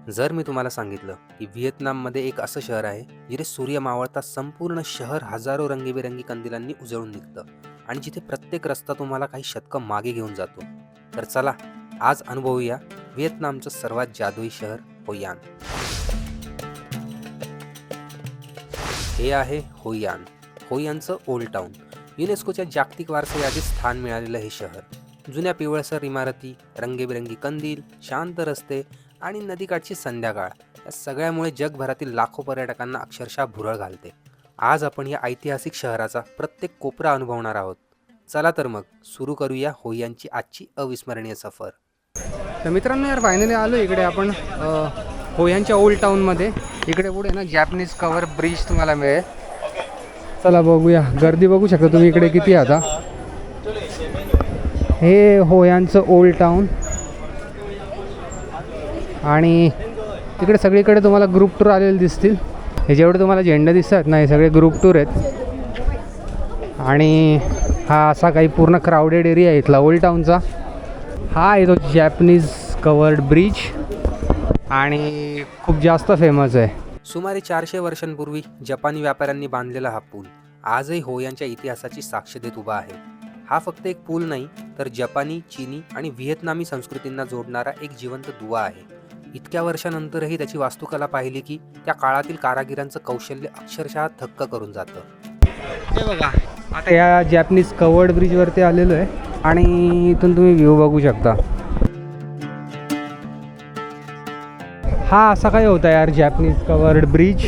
जर मी तुम्हाला सांगितलं की व्हिएतनाममध्ये एक असं शहर आहे जिथे सूर्य मावळता संपूर्ण शहर हजारो रंगीबेरंगी कंदिलांनी उजळून निघतं आणि जिथे प्रत्येक रस्ता तुम्हाला काही शतकं मागे घेऊन जातो, तर चला आज अनुभवूया व्हिएतनामचं सर्वात जादुई शहर होयान. हे आहे होयान. होयानचं old town. युनेस्कोच्या जागतिक वारसा यादीत स्थान मिळालेलं हे शहर. जुन्या पिवळसर इमारती, रंगीबेरंगी कंदील, शांत रस्ते आणि नदीकाठची संध्याकाळ या सगळ्यामुळे जगभरातील लाखो पर्यटकांना अक्षरशः भुरळ घालते. आज आपण या ऐतिहासिक शहराचा प्रत्येक कोपरा अनुभवणार आहोत. चला तर मग सुरू करूया होयानची आजची अविस्मरणीय सफर. तर मित्रांनो, यार फायनली आलो इकडे आपण होयानच्या ओल्ड टाऊनमध्ये. इकडे पुढे ना जॅपनीज कव्हर ब्रिज तुम्हाला मिळेल. चला बघूया. गर्दी बघू शकता तुम्ही इकडे किती आता. हे होयानचं ओल्ड टाऊन आणि तिकडे सगळीकडे तुम्हाला ग्रुप टूर आलेले दिसतील. हे जेवढे तुम्हाला झेंडे दिसतात ना, हे सगळे ग्रुप टूर आहेत. आणि हा असा काही पूर्ण क्राऊडेड एरिया आहे इथला ओल्ड टाऊनचा. हा आहे तो जॅपनीज कवर्ड ब्रिज आणि खूप जास्त फेमस आहे. सुमारे 400 वर्षांपूर्वी जपानी व्यापाऱ्यांनी बांधलेला हा पूल आजही होयानच्या इतिहासाची साक्ष देत उभा आहे. हा फक्त एक पूल नाही, तर जपानी, चीनी आणि व्हिएतनामी संस्कृतींना जोडणारा एक जिवंत दुवा आहे. इतक्या वर्षानंतरही त्याची वास्तुकला पाहिली की त्या काळातील कारागिरांचं कौशल्य अक्षरशः थक्क करून जातं. हे बघा, आता या जॅपनीज कवर्ड ब्रिजवरती आलेलो आहे आणि इथून तुम्ही व्ह्यू बघू शकता. हा असा काय होता यार जॅपनीज कवर्ड ब्रिज.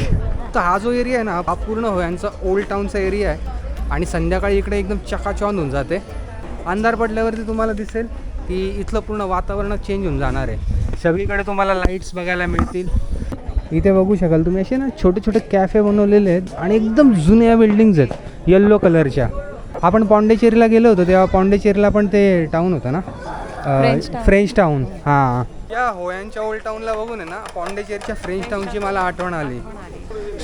तर हा जो एरिया आहे ना, हा पूर्ण होयानचा ओल्ड टाऊनचा एरिया आहे आणि संध्याकाळी इकडे एकदम चकाचौंध होऊन जाते. अंधार पडल्यावरती तुम्हाला दिसेल की इथलं पूर्ण वातावरण चेंज होऊन जाणार आहे. सगळीकडे तुम्हाला लाईट्स बघायला मिळतील. इथे बघू शकाल तुम्ही असे ना छोटे छोटे कॅफे बनवलेले आहेत आणि एकदम जुन्या बिल्डिंग्स आहेत येल्लो कलरच्या. आपण पॉंडेचेरीला गेलो होतो तेव्हा पॉंडेचेरीला पण ते टाऊन होतं ना, फ्रेंच टाऊन. हां, या होयानच्या ओल्ड टाऊनला बघून आहे ना पॉंडेचेरीच्या फ्रेंच टाऊनची मला आठवण आली.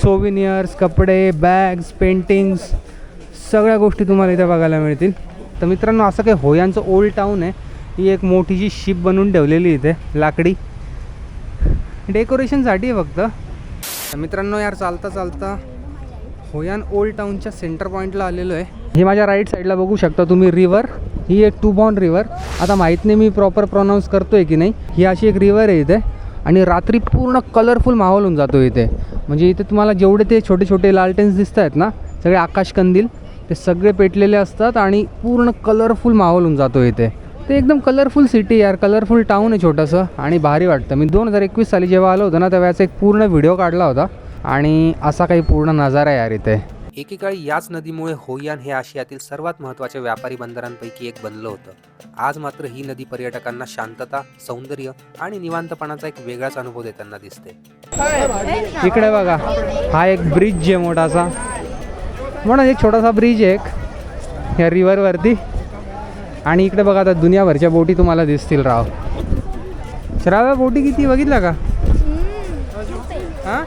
सोविनियर्स, कपडे, बॅग्स, पेंटिंग्स, सगळ्या गोष्टी तुम्हाला इथे बघायला मिळतील. तर मित्रांनो, असं काही होयानचं ओल्ड टाऊन आहे. ही एक मोठीशी शिप बनवून ठेवलेली इथे लाकडी, डेकोरेशनसाठी आहे फक्त. तर मित्रांनो, यार चालता चालता होयान ओल्ड टाऊनच्या सेंटर पॉईंटला आलेलो आहे. हे माझ्या राईट साईडला बघू शकता तुम्ही रिवर. ही एक टूबॉन रिवर. आता माहीत नाही मी प्रॉपर प्रोनाऊन्स करतो आहे की नाही. ही अशी एक रिवर आहे इथे आणि रात्री पूर्ण कलरफुल माहोल होऊन जातो इथे. म्हणजे इथे तुम्हाला जेवढे ते छोटे छोटे लालटेन्स दिसत आहेत ना, सगळे आकाशकंदील, ते सगळे पेटलेले असतात आणि पूर्ण कलरफुल माहोल होऊन जातो इथे. ते एकदम कलरफुल सिटी यार, कलरफुल टाऊन आहे छोटंसं आणि भारी वाटतं. मी 2021 साली जेव्हा आलो होतो ना, तेव्हाचा एक पूर्ण व्हिडिओ काढला होता आणि असा काही पूर्ण नजारा आहे यार इथे. एकेकाळी याच नदीमुळे होयान हे आशियातील सर्वात महत्त्वाच्या व्यापारी बंदरांपैकी एक बनलं होतं. आज मात्र ही नदी पर्यटकांना शांतता, सौंदर्य आणि निवांतपणाचा एक वेगळाच अनुभव देताना दिसते. इकडे बघा, हा एक ब्रिज आहे मोठासा. म्हणून एक छोटासा ब्रिज आहे एक या रिव्हरवरती. आणि इकडे बघा, आता दुनियाभरच्या बोटी तुम्हाला दिसतील. राव श्राव्या बोटी किती बघितला का? हां,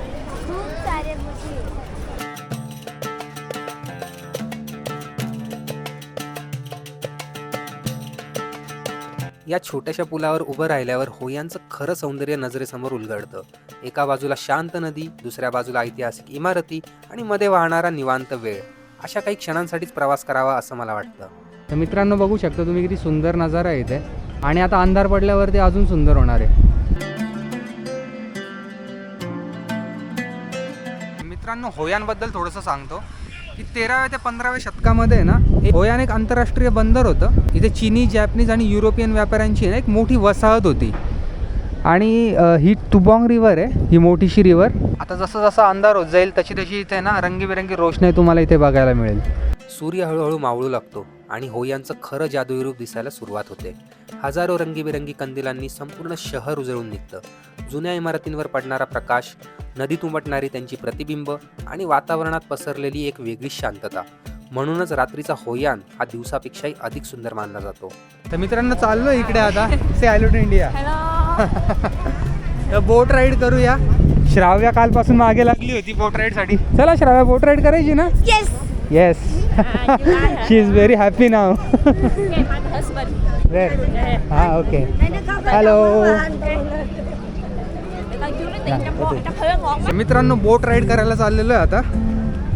या छोट्याशा पुलावर उभं राहिल्यावर होयानचं खरं सौंदर्य नजरेसमोर उलगडतं. एका बाजूला शांत नदी, दुसऱ्या बाजूला ऐतिहासिक इमारती आणि मध्ये वाहणारा निवांत वेळ. अशा काही क्षणांसाठीच प्रवास करावा असं मला वाटतं. तर मित्रांनो, बघू शकता तुम्ही किती सुंदर नजारा आहे इथे आणि आता अंधार पडल्यावरती अजून सुंदर होणार आहे. मित्रांनो, होयानबद्दल थोडंसं सांगतो की 13व्या ते 15व्या शतकामध्ये ना, होयान एक आंतरराष्ट्रीय बंदर होतं. इथे चीनी, जॅपनीज आणि युरोपियन व्यापाऱ्यांची एक मोठी वसाहत होती. आणि ही टुबॉंग रिवर आहे, ही मोठीशी रिवर. आता जसं जसं अंधार होत जाईल तशी तशी इथे ना रंगीबेरंगी रोषणाई तुम्हाला इथे बघायला मिळेल. सूर्य हळूहळू मावळू लागतो आणि होयानचं खरं जादुई रूप दिसायला सुरुवात होते. हजारो रंगीबेरंगी कंदिलांनी संपूर्ण शहर उजळून निघतं. जुन्या इमारतींवर पडणारा प्रकाश, नदीत उमटणारी त्यांची प्रतिबिंब आणि वातावरणात पसरलेली एक वेगळी शांतता. म्हणूनच रात्रीचा होयान हा दिवसापेक्षाही अधिक सुंदर मानला जातो. तर मित्रांनो, चाललो इकडे आता say hello to India. Boat ride करूया. श्राव्या कालपासून मागे लागली होती बोट राईडसाठी. चला श्राव्या, बोट राईड करायची ना? Yes. She is very happy now. हां, ओके. हॅलो. मित्रांनो बोट राईड करायला चाललेलो आहे आता.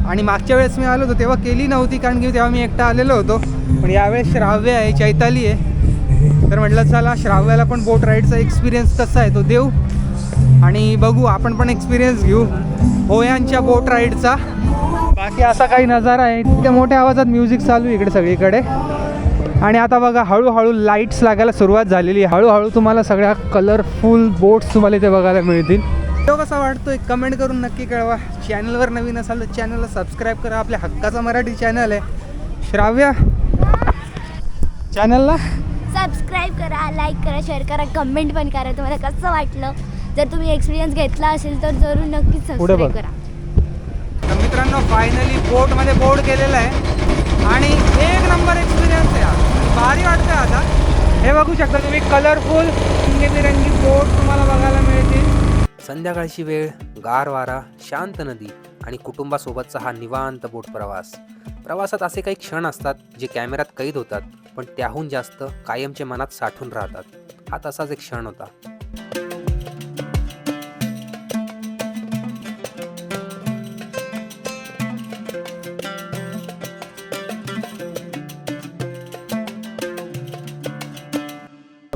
आणि मागच्या वेळेस मी आलो होतो तेव्हा केली नव्हती, कारण की तेव्हा मी एकटा आलेलो होतो. पण यावेळेस श्राव्य आहे, चैताली आहे, तर म्हटलं चला श्राव्याला पण बोट राईडचा एक्सपिरियन्स कसा आहे तो देऊ आणि बघू, आपण पण एक्सपिरियन्स घेऊ होयांच्या बोट राईडचा. बाकी असा काही नजारा आहे. इतक्या मोठ्या आवाजात म्युझिक चालू आहे इकडे सगळीकडे. आणि आता बघा हळूहळू लाईट्स लागायला सुरुवात झालेली आहे. हळूहळू तुम्हाला सगळ्या कलरफुल बोट्स तुम्हाला इथे बघायला मिळतील. तो कसा वाटतोय कमेंट करून नक्की कळवा. चॅनलवर नवीन असाल तर चॅनलला सबस्क्राईब करा. आपल्या हक्काचा मराठी चॅनल आहे. श्राव्या चॅनलला सबस्क्राईब करा, लाईक करा, शेअर करा, कमेंट पण करा तुम्हाला कसं वाटलं. जर तुम्ही एक्सपिरियन्स घेतला असेल तर जरूर नक्कीच सबस्क्राईब करा. तर मित्रांनो फायनली बोटमध्ये बोर्ड केलेला आहे आणि एक नंबर एक्सपिरियन्स आहे. भारी वाटतं. आता हे बघू शकता तुम्ही कलरफुल रंगीबेरंगी बोट तुम्हाला बघायला मिळतील. संध्याकाळची वेळ, गार वारा, शांत नदी आणि कुटुंबासोबतचा हा निवांत बोट प्रवास. प्रवासात असे काही क्षण असतात जे कॅमेऱ्यात कैद होतात, पण त्याहून जास्त कायमचे मनात साठून राहतात. हा तसाच एक क्षण होता.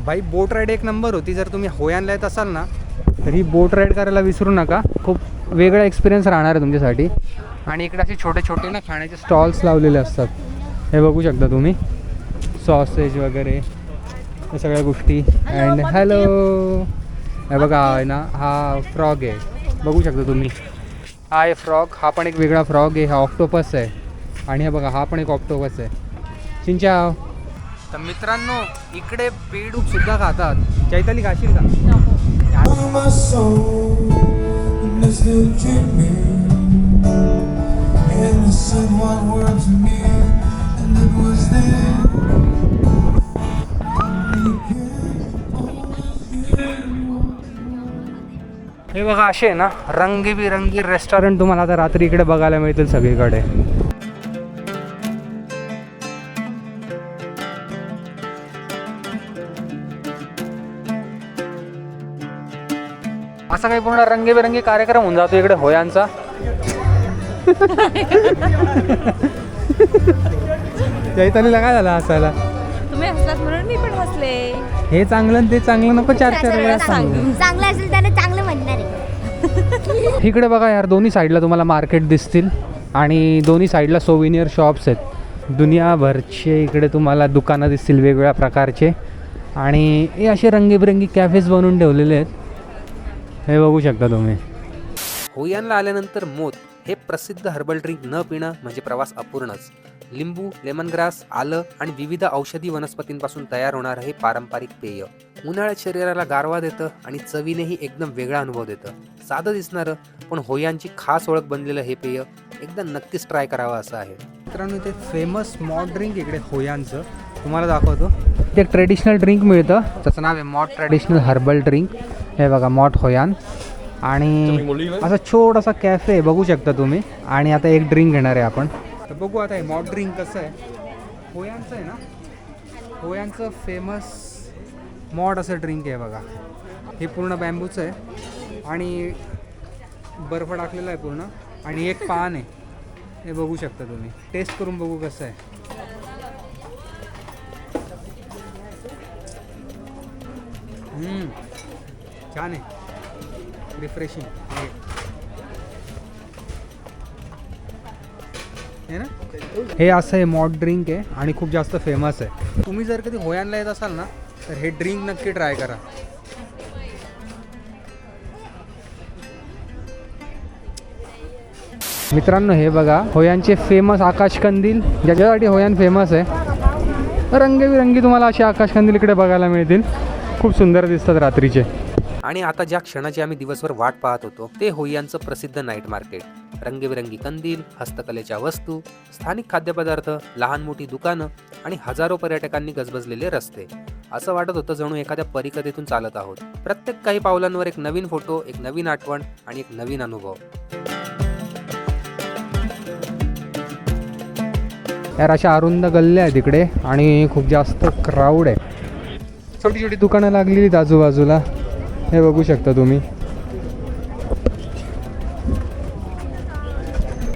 भाई बोट राईड एक नंबर होती. जर तुम्ही होयानला येत असाल ना तर ही बोट राईड करायला विसरू नका. खूप वेगळा एक्सपिरियन्स राहणार आहे तुमच्यासाठी. आणि इकडे असे छोटे छोटे ना खाण्याचे स्टॉल्स लावलेले असतात. हे बघू शकता तुम्ही, सॉसेज वगैरे या सगळ्या गोष्टी. अँड हॅलो, हे बघा आहे ना, हा फ्रॉग आहे बघू शकता तुम्ही. हा आहे फ्रॉग, हा पण एक वेगळा फ्रॉग आहे. हा ऑक्टोपस आहे. आणि हे बघा हा पण एक ऑक्टोपस आहे. चिंचाव. तर मित्रांनो इकडे बेडूक सुद्धा खातात. चैताली खाशील का? हे बघा असे आहे ना रंगीबिरंगी रेस्टॉरंट तुम्हाला आता रात्री इकडे बघायला मिळतील सगळीकडे. असा काही पूर्ण रंगीबेरंगी कार्यक्रम होऊन जातो इकडे होयांचा. चैतालीला काय झालं हसायला? तुम्ही हसलात म्हणून मी पण हसले. हे चांगलं आणि ते चांगलं नको चार चार वेळा सांगू. चांगलं असेल त्याला चांगलं म्हणणार आहे. इकडे बघा यार, दोन्ही साईडला तुम्हाला मार्केट दिसतील आणि दोन्ही साईडला सोविनियर शॉप्स आहेत. दुनियाभरचे इकडे तुम्हाला दुकानं दिसतील वेगवेगळ्या प्रकारचे. आणि हे असे रंगीबिरंगी कॅफेज बनवून ठेवलेले आहेत. हे बघू शकता तुम्ही. होयानला आल्यानंतर मोत हे प्रसिद्ध हर्बल ड्रिंक न पिणं म्हणजे प्रवास अपूर्णच. लिंबू, लेमनग्रास, आलं आणि विविध औषधी वनस्पतींपासून तयार होणारं हे पारंपरिक पेय उन्हाळ्यात शरीराला गारवा देतं आणि चवीनेही एकदम वेगळा अनुभव देतं. साधं दिसणारं पण होयांची खास ओळख बनलेलं हे पेय एकदा नक्कीच ट्राय करावं असं आहे. मित्रांनो इथे फेमस मॉट ड्रिंक इकडे होयांचं तुम्हाला दाखवतो. ते एक ट्रेडिशनल ड्रिंक मिळतं, त्याचं नाव आहे मॉट ट्रेडिशनल हर्बल ड्रिंक. हे बघा मॉट होयान. आणि असा छोटासा कॅफे आहे बघू शकता तुम्ही. आणि आता एक ड्रिंक घेणार आहे आपण. तर बघू आता हे मॉट ड्रिंक कसं आहे. होयांचं आहे ना, होयांचं फेमस मॉट असं ड्रिंक आहे बघा. हे पूर्ण बॅम्बूचं आहे आणि बर्फ टाकलेला आहे पूर्ण. आणि एक पान आहे, हे बघू शकता तुम्ही. टेस्ट करून बघू कसं आहे. छान आहे, रिफ्रेशिंग आहे ना. हे असं आहे मॉट ड्रिंक आहे आणि खूप जास्त फेमस आहे. तुम्ही जर कधी होयानला येत असाल ना तर हे ड्रिंक नक्की ट्राय करा. मित्रांनो हे बघा होयांचे फेमस आकाशकंदील, ज्याच्यासाठी होयान फेमस आहे. रंगीबिरंगी तुम्हाला असे आकाशकंदील इकडे बघायला मिळतील. खूप सुंदर दिसतात रात्रीचे. आणि आता ज्या क्षणाची आम्ही दिवसभर वाट पाहत होतो ते होयांचं प्रसिद्ध नाईट मार्केट. रंगीबेरंगी कंदील, हस्तकलेच्या वस्तू, स्थानिक खाद्यपदार्थ, लहान मोठी दुकानं आणि हजारो पर्यटकांनी गजबजलेले रस्ते. असं वाटत होतं जणू एखाद्या परिकथेतून चालत आहोत. प्रत्येक काही पावलांवर एक नवीन फोटो, एक नवीन आठवण आणि एक नवीन अनुभव. यार अशा अरुंद गल्ल्या आहेत इकडे आणि खूप जास्त क्राऊड आहे. छोटी छोटी दुकानं लागलेली आहेत आजूबाजूला. हे बघू शकता तुम्ही.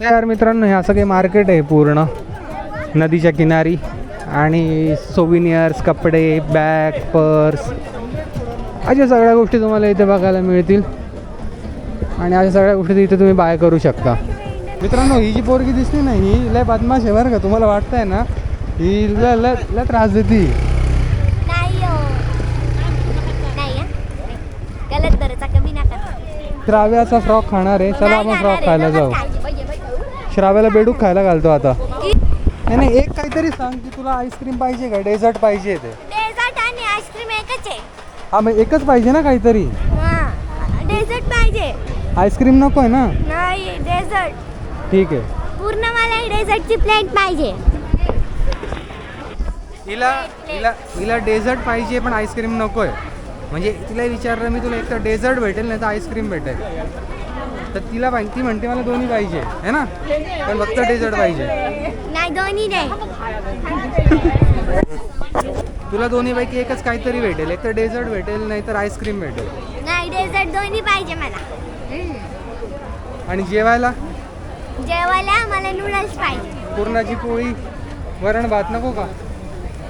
यार मित्रांनो, हे असं काही मार्केट आहे पूर्ण नदीच्या किनारी आणि सोविनियर्स, कपडे, बॅग, पर्स अशा सगळ्या गोष्टी तुम्हाला इथे बघायला मिळतील आणि अशा सगळ्या गोष्टी इथे तुम्ही बाय करू शकता. मित्रांनो, ही जी पोरगी दिसली ना, ही लय बदमाश आहे बरं का. तुम्हाला वाटतंय ना ही लय त्रास देते. नाही हो. नाही गलत दरचा कमी नका. श्राव्याचा फ्रॉक खाणार आहे. चला आपण फ्रॉक खायला जाऊ. श्राव्याला बेडूक खायला घालतो आता. नाही एक काहीतरी सांग की तुला आईस्क्रीम पाहिजे का डेझर्ट पाहिजे ते. डेझर्ट आणि आईस्क्रीम एकच आहे. हा मग एकच पाहिजे ना काहीतरी. डेझर्ट पाहिजे. आईस्क्रीम नको आहे ना. नाही डेझर्ट. ठीक आहे. पूर्ण मला डेझर्टची प्लेट पाहिजे. हिला डेझर्ट पाहिजे पण आईस्क्रीम नको आहे. म्हणजे तिला विचारलं मी, तुला एक तर डेझर्ट भेटेल नाही तर आईस्क्रीम भेटेल. तर ती म्हणते मला दोन्ही पाहिजे है ना, पण फक्त डेझर्ट पाहिजे. नाही दोन्ही नाही. तुला दोन्हीपैकी एकच काहीतरी भेटेल. एक तर डेझर्ट भेटेल नाही तर आईस्क्रीम भेटेल. नाही डेझर्ट दोन्ही पाहिजे मला. आणि जेवायला मला नूडल्स पाहिजे. पुरणाची पोळी, वरण भात नको का?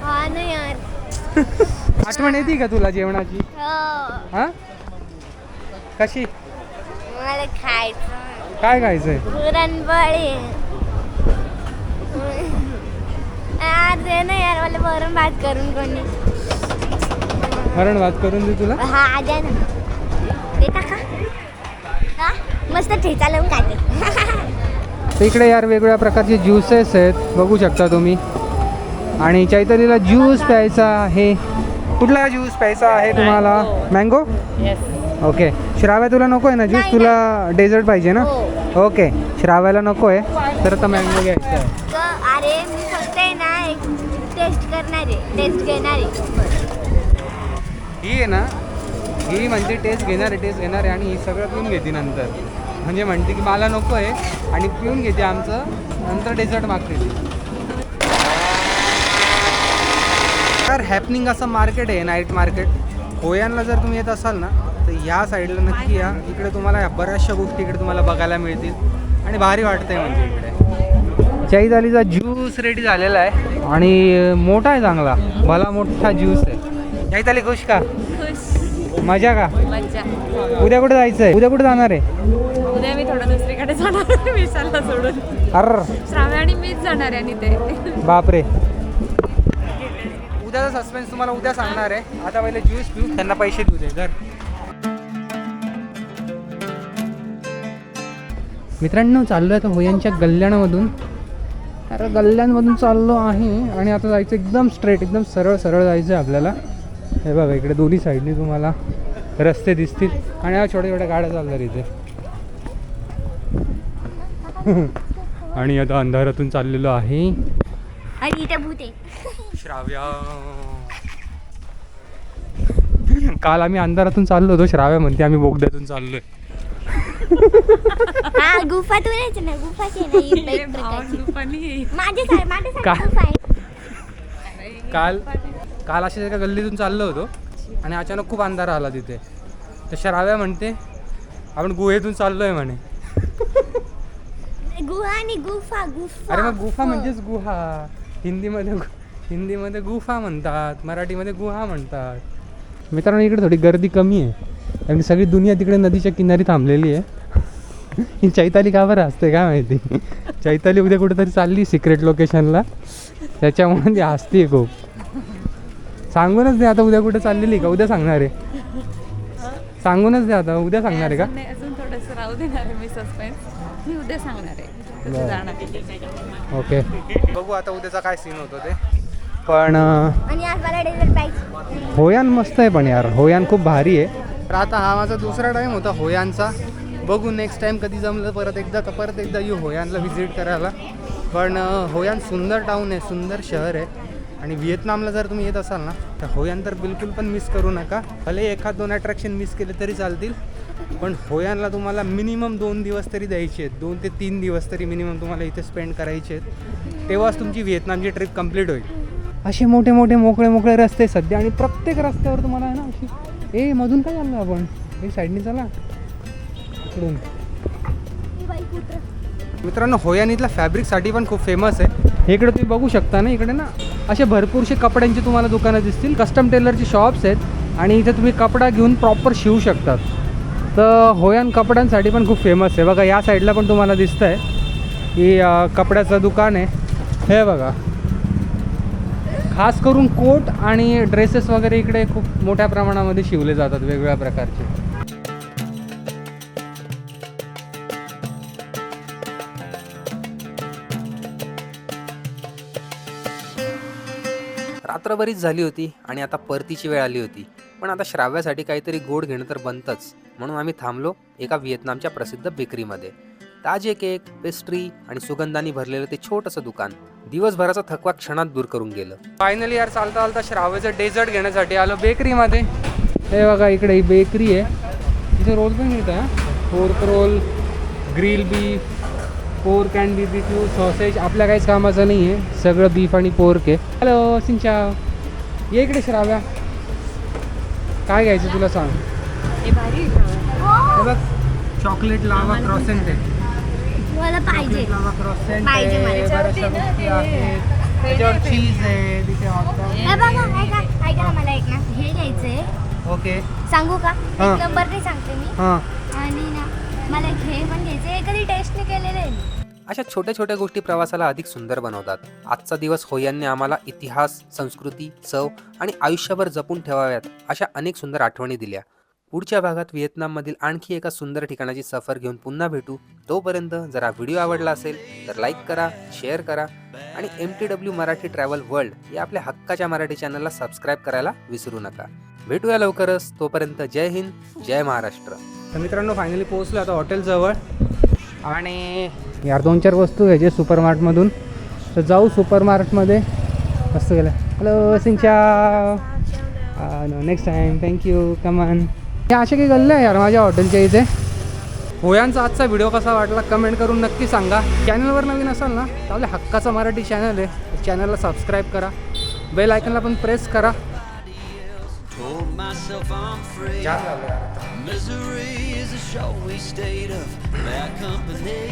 हा नाही यार. आठवण येते का तुला जेवणाची? हो. हा कशी? मला खायचं. काय खायचंय? पुरणपोळी. यार दे ना यार, मला वरण भात करून कोणी. वरण भात करून दे तुला. हा द्या ना. देता का? हा मस्त ठेचा लावून खाते. तर इकडे यार वेगवेगळ्या प्रकारचे ज्यूसेस आहेत, बघू शकता तुम्ही. आणि चैतलीला ज्यूस प्यायचा आहे. कुठला ज्यूस प्यायचा आहे तुम्हाला? मँगो. ओके. श्राव्या तुला नको आहे ना ज्यूस? तुला डेझर्ट पाहिजे ना? ओके. श्राव्याला नको आहे तर आता मँगो घ्यायचा आहे. अरे मी फक्त आहे ना एक टेस्ट करणार आहे, टेस्ट घेणार आहे. ही आहे ना, ही म्हणते टेस्ट घेणार आहे आणि ही सगळं पिऊन घेते नंतर. म्हणजे म्हणते की मला नको आहे आणि पिऊन घेते आमचं, नंतर डेझर्ट मागते ती. तर हॅपनिंग असं मार्केट आहे, नाईट मार्केट. होयानला जर तुम्ही येत असाल ना तर ह्या साईडला नक्की या. इकडे तुम्हाला बऱ्याचशा गोष्टी इकडे तुम्हाला बघायला मिळतील आणि भारी वाटतंय म्हणजे इकडे. चैतालीचा ज्यूस रेडी झालेला आहे आणि मोठा आहे, चांगला भला मोठा ज्यूस आहे. चैताली खुश का? मजा का? मज्जा. उद्या कुठे जायचं आहे? उद्या कुठे जाणार आहे? उद्या मी थोडं दुसरीकडे जाणार आहे, विशालला सोडून. अर श्राव्या आणि मीच जाणार आहे आणि ते. बापरे. उद्याचा सस्पेन्स तुम्हाला उद्या सांगणार आहे. आता पहिले ज्यूस पिऊ, त्यांना पैसे देऊ दे. घर मित्रांनो, चाललो आहे आता होयांच्या गल्ल्यांमधून. अरे गल्ल्यांमधून चाललो आहे आणि आता जायचं एकदम स्ट्रेट, एकदम सरळ जायचं आहे आपल्याला. हे बघा इकडे दोन्ही साईडनी तुम्हाला रस्ते दिसतील आणि या छोट्या छोट्या गाड्या चालणार इथे. आणि आता अंधारातून चाललेलो आहे. आणि इथे भूत आहे. श्राव्या. काल आम्ही अंधारातून चाललो होतो, श्राव्या म्हणते आम्ही बोगद्यातून चाललोय. हा गुफातूनच ना, गुफाची आहे ना ही एक प्रकारची. माझे का? गुफा आहे. काल अशा एका गल्लीतून चाललो होतो आणि अचानक खूप अंधार आला तिथे. तर श्राव्या म्हणते आपण गुहेतून चाललोय म्हणे. गुहा आणि गुफा. अरे मग गुफा म्हणजेच गुहा. हिंदीमध्ये गुफा म्हणतात, मराठीमध्ये गुहा म्हणतात. मित्रांनो, इकडे थोडी गर्दी कमी आहे कारण की सगळी दुनिया तिकडे नदीच्या किनारी थांबलेली आहे. ही चैताली का बरं हसते काय माहिती. चैताली उद्या कुठेतरी चालली सिक्रेट लोकेशनला, त्याच्यामुळे ती हसते खूप. सांगूनच दे आता उद्या कुठे चाललेली का? उद्या सांगणार आहे. सांगूनच दे आता, उद्या सांगणार आहे का? अजून थोडंसं राहू देणार आहे मी सस्पेन्स. मी उद्या सांगणार आहे. ओके, बघू आता उद्याचा काय सीन होतो ते. पण आणि आज मला डेझर्ट पाहिजे. होयान मस्त आहे पण यार, होयान खूप भारी आहे. तर आता हा माझा दुसरा टाईम होता होयानचा. बघू नेक्स्ट टाईम कधी जमलं परत एकदा येऊ होयानला व्हिजिट करायला. पण होयान सुंदर टाऊन आहे, सुंदर शहर आहे. आणि व्हिएतनामला जर तुम्ही येत असाल ना तर होयान तर बिलकुल पण मिस करू नका. भले 1-2 अट्रॅक्शन मिस केले तरी चालतील, पण होयानला तुम्हाला मिनिमम 2 दिवस तरी द्यायचे आहेत. 2 ते 3 दिवस तरी मिनिमम तुम्हाला इथे स्पेंड करायचे आहेत. तेव्हाच तुमची व्हिएतनामची ट्रिप कंप्लीट होईल. असे मोठे मोकळे रस्ते सध्या आणि प्रत्येक रस्त्यावर तुम्हाला आहे ना अशी मधून काय चाललं आपण साईडनी चला इकडून. मित्रांनो होयान इथल्या फॅब्रिकसाठी पण खूप फेमस आहे. इकडे तुम्ही बघू शकता ना, इकडे ना असे भरपूरसे कपड्यांची तुम्हाला दुकानं दिसतील. कस्टम टेलरची शॉप्स आहेत आणि इथे तुम्ही कपडा घेऊन प्रॉपर शिवू शकतात. तर होयान कपड्यांसाठी पण खूप फेमस आहे. बघा या साईडला पण तुम्हाला दिसतं आहे की कपड्याचं दुकान आहे. हे बघा, खास करून कोट आणि ड्रेसेस वगैरे इकडे खूप मोठ्या प्रमाणामध्ये शिवले जातात वेगवेगळ्या प्रकारचे. रात्र बरीच झाली होती आणि आता परतीची वेळ आली होती. पण आता श्राव्यासाठी काहीतरी गोड घेणं तर बनतंच, म्हणून आम्ही थांबलो एका व्हिएतनामच्या प्रसिद्ध बेकरीमध्ये. ताजे केक, पेस्ट्री आणि सुगंधांनी भरलेलं ते छोटंसं दुकान दिवसभराचा थकवा क्षणात दूर करून गेलं. फायनली यार चालता चालता श्राव्याचं डेझर्ट घेण्यासाठी आलो बेकरीमध्ये. हे बघा इकडे ही बेकरी आहे. इथे रोल पण मिळतं आहे. Pork roll, grill beef, pork and BBQ, sausage. आपल्या काहीच कामाचं नाही आहे, सगळं बीफ आणि पोर्क आहे. हॅलो सिंचाव, ये इकडे श्राव्या. काय घ्यायचं तुला सांग. हे भारी हे बघ, चॉकलेट लावा क्रॉसेंट आहे. मला पाहिजे. लावा क्रॉसेंट पाहिजे आहे, मला. बरंचसं गोष्टी आहेत. त्याच्यावर चीज आहे, तिथे हॉटडॉग. हे बघा, ऐका ना, मला एक ना हे घ्यायचंय. ओके, सांगू का? हां. एक नंबर नाही सांगते मी. हां. आणि ना मला हे पण घ्यायचंय. कधी टेस्ट नाही केलेलं आहे. अशा छोट्या छोट्या गोष्टी प्रवासाला अधिक सुंदर बनवतात. आजचा दिवस होयानने आम्हाला इतिहास, संस्कृती, चव आणि आयुष्यभर जपून ठेवाव्यात अशा अनेक सुंदर आठवणी दिल्या. पुढच्या भागात व्हिएतनाममधील आणखी एका सुंदर ठिकाणाची सफर घेऊन पुन्हा भेटू. तोपर्यंत जर हा व्हिडिओ आवडला असेल तर लाईक करा, शेअर करा आणि MTW मराठी ट्रॅव्हल वर्ल्ड या आपल्या हक्काच्या मराठी चॅनलला सबस्क्राईब करायला विसरू नका. भेटूया लवकरच. तोपर्यंत जय हिंद, जय महाराष्ट्र. तर मित्रांनो फायनली पोहोचलो आता हॉटेलजवळ. आणि यार 2-4 वस्तू घ्यायचे सुपरमार्टमधून. तर जाऊ सुपरमार्टमध्ये. मस्त गेलं. हॅलो सिंचा, नेक्स्ट टाईम. थँक्यू. कमान. हे असे काही गल्ले आहे यार माझ्या हॉटेलच्या इथे. होयांचा आजचा व्हिडिओ कसा वाटला कमेंट करून नक्की सांगा. चॅनलवर नवीन असाल ना तर आपल्या हक्काचा मराठी चॅनल आहे, चॅनलला सबस्क्राईब करा, बेल आयकनला पण प्रेस करा. Told myself I'm free. Misery is a showy state of bad company.